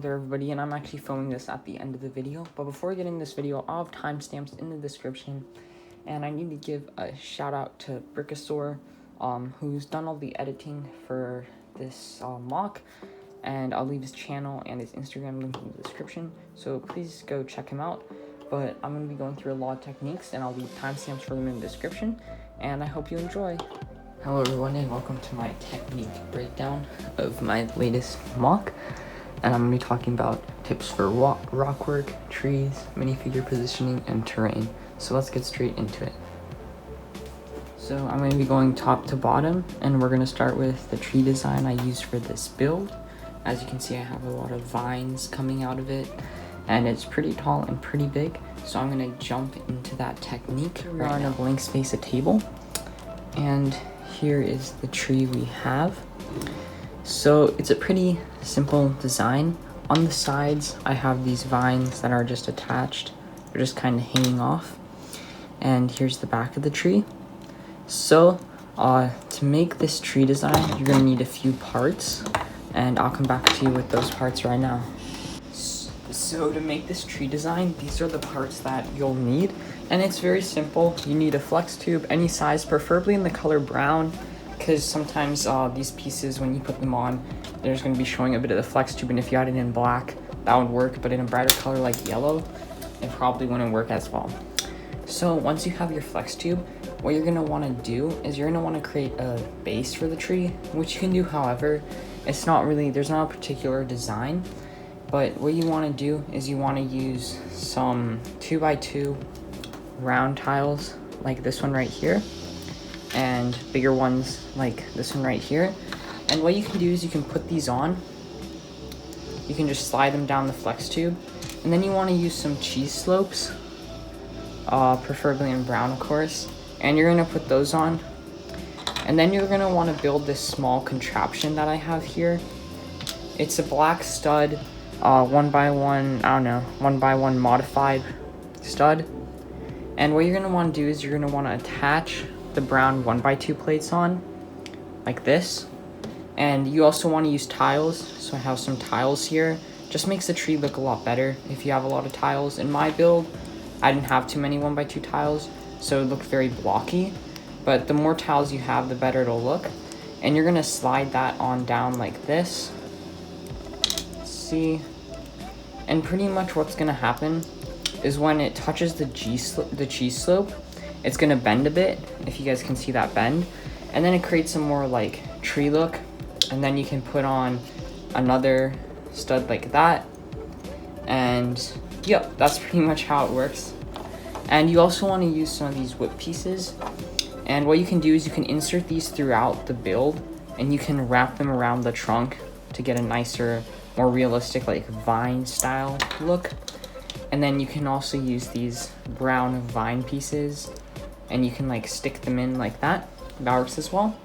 there everybody, and I'm actually filming this at the end of the video. But before getting this video, I'll have timestamps in the description. And I need to give a shout out to Brickosaur, who's done all the editing for this mock. And I'll leave his channel and his Instagram link in the description, so please go check him out. But I'm going to be going through a lot of techniques, and I'll leave timestamps for them in the description, and I hope you enjoy. Hello everyone, and welcome to my technique breakdown of my latest mock. And I'm going to be talking about tips for rock work, trees, minifigure positioning, and terrain. So let's get straight into it. So I'm going to be going top to bottom, and we're going to start with the tree design I used for this build. As you can see, I have a lot of vines coming out of it, and it's pretty tall and pretty big. So I'm going to jump into that technique. We're on a blank space, a table, and here is the tree we have. So it's a pretty simple design. On the sides, I have these vines that are just attached. They're just kind of hanging off. And here's the back of the tree. So to make this tree design, you're going to need a few parts, and I'll come back to you with those parts right now. So to make this tree design, these are the parts that you'll need, and it's very simple. You need a flex tube, any size, preferably in the color brown, because sometimes these pieces, when you put them on, there's going to be showing a bit of the flex tube, and if you had it in black, that would work, but in a brighter color like yellow, it probably wouldn't work as well. So once you have your flex tube, what you're going to want to do is you're going to want to create a base for the tree, which you can do however. It's not really, there's not a particular design, but what you want to do is you want to use some 2x2 round tiles like this one right here, and bigger ones like this one right here. And what you can do is you can put these on. You can just slide them down the flex tube, and then you want to use some cheese slopes, preferably in brown, of course, and you're going to put those on. And then you're going to want to build this small contraption that I have here. It's a black stud, 1x1 modified stud. And what you're going to want to do is you're going to want to attach the brown 1x2 plates on, like this. And you also want to use tiles, so I have some tiles here. Just makes the tree look a lot better if you have a lot of tiles. In my build, I didn't have too many 1x2 tiles, so it looked very blocky. But the more tiles you have, the better it'll look. And you're going to slide that on down like this. See? And pretty much what's going to happen is when it touches the cheese slope, it's going to bend a bit, if you guys can see that bend. And then it creates some more like tree look. And then you can put on another stud like that. And yep, that's pretty much how it works. And you also want to use some of these whip pieces. And what you can do is you can insert these throughout the build, and you can wrap them around the trunk to get a nicer, more realistic like vine style look. And then you can also use these brown vine pieces, and you can like stick them in like that. That works as well.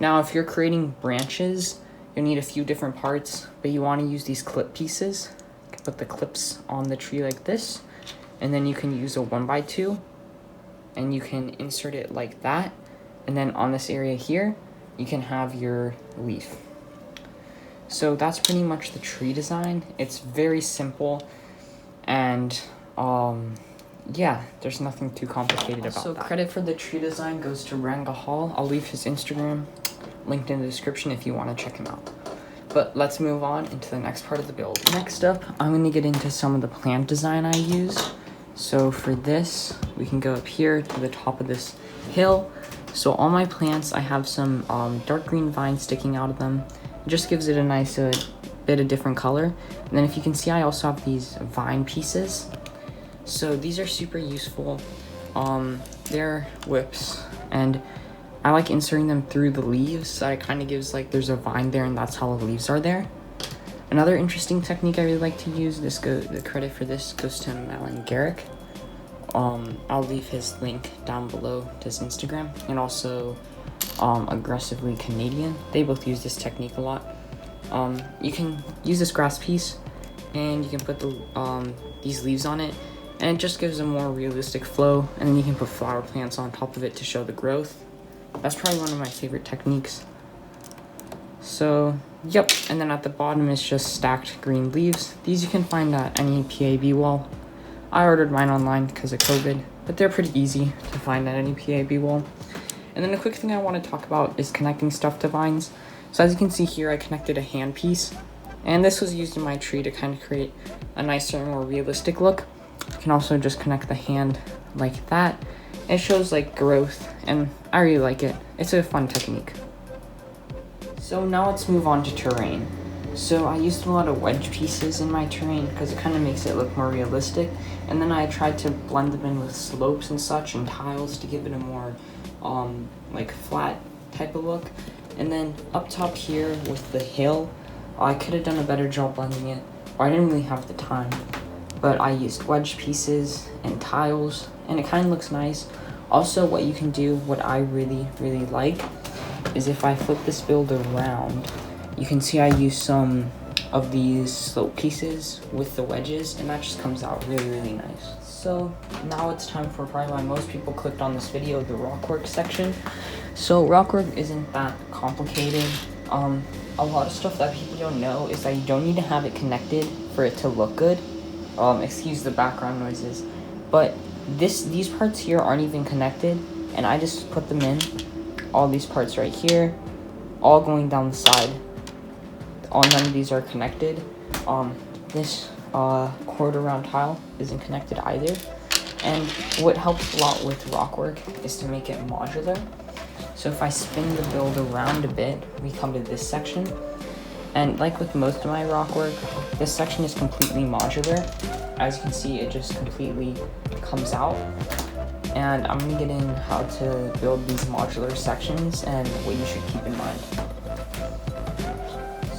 Now if you're creating branches, you'll need a few different parts, but you want to use these clip pieces. You can put the clips on the tree like this, and then you can use a 1x2, and you can insert it like that. And then on this area here, you can have your leaf. So that's pretty much the tree design. It's very simple, and yeah, there's nothing too complicated about that. So credit for the tree design goes to Ranga Hall. I'll leave his Instagram linked in the description if you want to check him out. But let's move on into the next part of the build. Next up, I'm going to get into some of the plant design I used. So for this, we can go up here to the top of this hill. So all my plants, I have some dark green vines sticking out of them. It just gives it a nice bit of different color. And then if you can see, I also have these vine pieces. So these are super useful. They're whips, and I like inserting them through the leaves. So it kind of gives like there's a vine there, and that's how the leaves are there. Another interesting technique I really like to use, the credit for this goes to Malin Garrick. I'll leave his link down below to his Instagram, and also Aggressively Canadian. They both use this technique a lot. You can use this grass piece, and you can put these leaves on it, and it just gives a more realistic flow. And then you can put flower plants on top of it to show the growth. That's probably one of my favorite techniques. So Yep, and then at the bottom is just stacked green leaves. These you can find at any PAB wall. I ordered mine online because of COVID, but they're pretty easy to find at any PAB wall. And then the quick thing I want to talk about is connecting stuff to vines. So as you can see here, I connected a hand piece, and this was used in my tree to kind of create a nicer, more realistic look. You can also just connect the hand like that. It shows like growth, and I really like it. It's a fun technique. So now let's move on to terrain. So I used a lot of wedge pieces in my terrain because it kind of makes it look more realistic. And then I tried to blend them in with slopes and such and tiles to give it a more like flat type of look. And then up top here with the hill, I could have done a better job blending it. I didn't really have the time, but I used wedge pieces and tiles, and it kind of looks nice. Also, what you can do, what I really like, is if I flip this build around, you can see I use some of these slope pieces with the wedges, and that just comes out really nice. So now it's time for probably why most people clicked on this video, the rockwork section. So rockwork isn't that complicated. A lot of stuff that people don't know is that you don't need to have it connected for it to look good. Excuse the background noises, but these parts here aren't even connected, and I just put them in. All these parts right here, all going down the side. None of these are connected. This quarter round tile isn't connected either. And what helps a lot with rockwork is to make it modular. So if I spin the build around a bit, we come to this section. And like with most of my rockwork, this section is completely modular. As you can see, it just completely comes out. And I'm gonna get in how to build these modular sections and what you should keep in mind.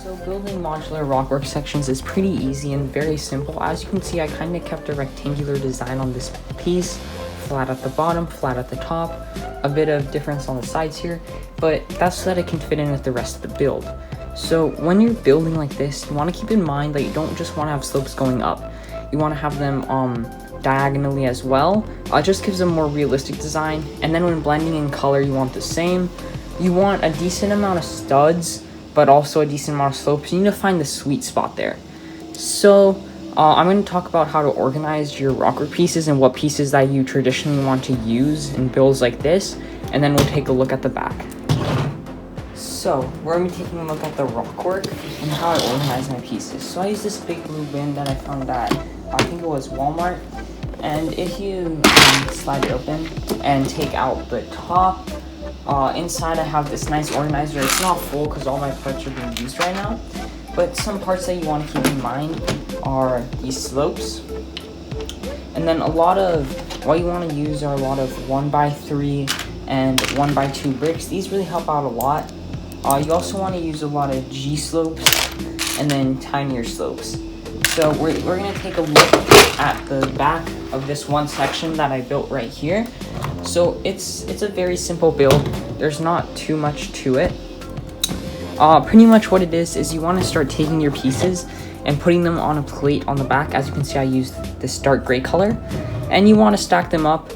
So building modular rockwork sections is pretty easy and very simple. As you can see, I kind of kept a rectangular design on this piece, flat at the bottom, flat at the top, a bit of difference on the sides here, but that's so that it can fit in with the rest of the build. So when you're building like this, you want to keep in mind that you don't just want to have slopes going up. You want to have them diagonally as well. It just gives a more realistic design. And then when blending in color, you want the same. You want a decent amount of studs, but also a decent amount of slopes. You need to find the sweet spot there. So I'm going to talk about how to organize your rockwork pieces and what pieces that you traditionally want to use in builds like this, and then we'll take a look at the back. So we're going to be taking a look at the rockwork and how I organize my pieces. So I use this big blue bin that I found at, I think it was Walmart. And if you slide it open and take out the top, inside I have this nice organizer. It's not full because all my parts are being used right now, but some parts that you want to keep in mind are these slopes. And then what you want to use are a lot of 1x3 and 1x2 bricks. These really help out a lot. You also want to use a lot of G slopes and then tinier slopes. So we're going to take a look at the back of this one section that I built right here. So it's a very simple build. There's not too much to it. Pretty much what it is you want to start taking your pieces and putting them on a plate on the back. As you can see, I used this dark gray color, and you want to stack them up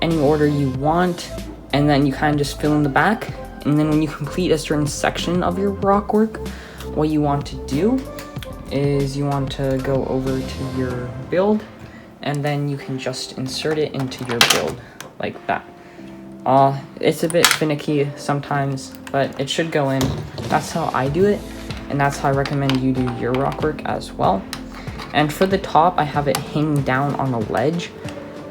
any order you want, and then you kind of just fill in the back. And then when you complete a certain section of your rockwork, what you want to do is you want to go over to your build, and then you can just insert it into your build like that. It's a bit finicky sometimes, but it should go in. That's how I do it, and that's how I recommend you do your rockwork as well. And for the top, I have it hanging down on a ledge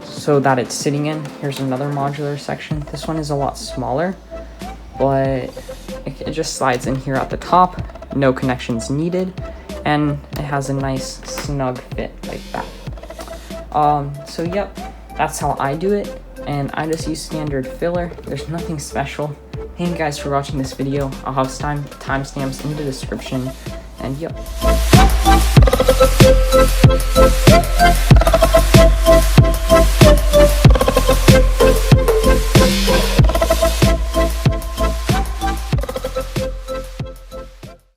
so that it's sitting in. Here's another modular section. This one is a lot smaller, but it just slides in here at the top. No connections needed, and it has a nice snug fit like that. So yep, that's how I do it, and I just use standard filler. There's nothing special. Thank you guys for watching this video. I'll have timestamps in the description, and yep.